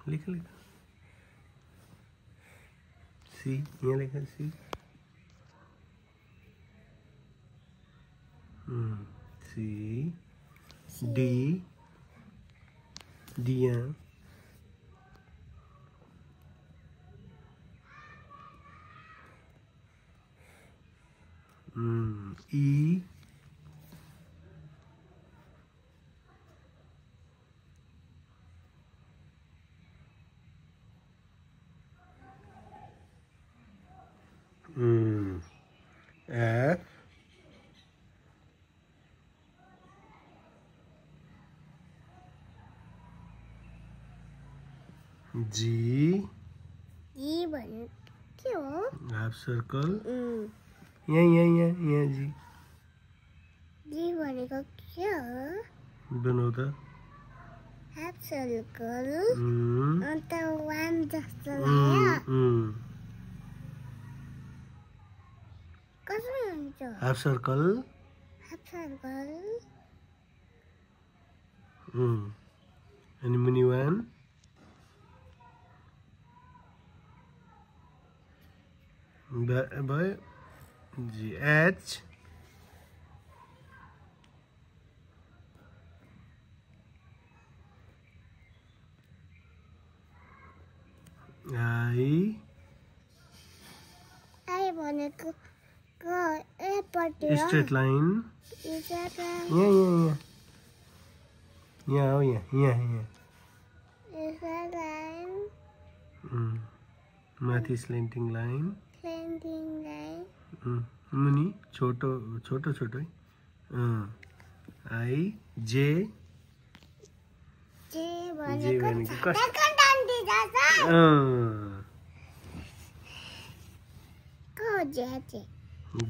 लिख लिख सी यहाँ लिखा सी सी डी डी यहाँ ई F G बने क्यों? हाफ सर्कल यहाँ जी भनेको क्या? बनाऊ त हाफ सर्कल अन्त वान जस्तो लाग्यो कसरी हुन्छ? हाफ सर्कल अनि मुनि वान भयो जी एच आई भनेको स्ट्रेट लाइन यहाँ हो यहाँ माथि स्लेन्टिङ लाइन मुनि छोटो है आई जे भनेको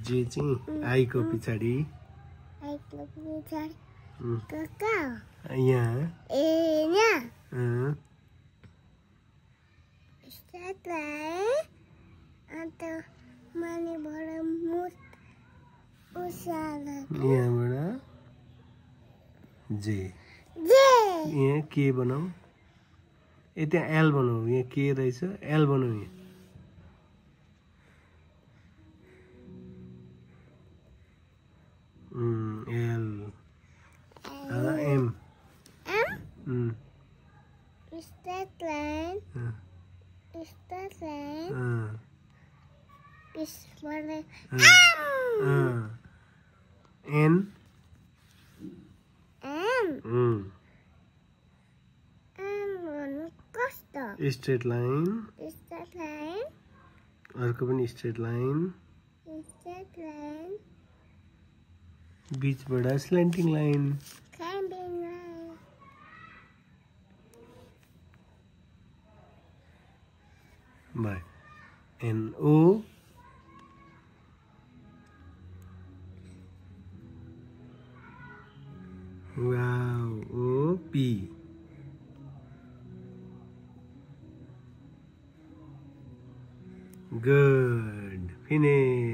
जे चाहिँ आई को पछाडि यहाँ यहाँबाट जे यहाँ के बनाऊ त्यहाँ एल बनाऊ यहाँ के रहेछ एल बनाऊ यहाँ L M N straight line अर्को पनि स्ट्रेट लाइन बीचबाट स्ल्यान्टिङ लाइन भयो N O wow O P good finish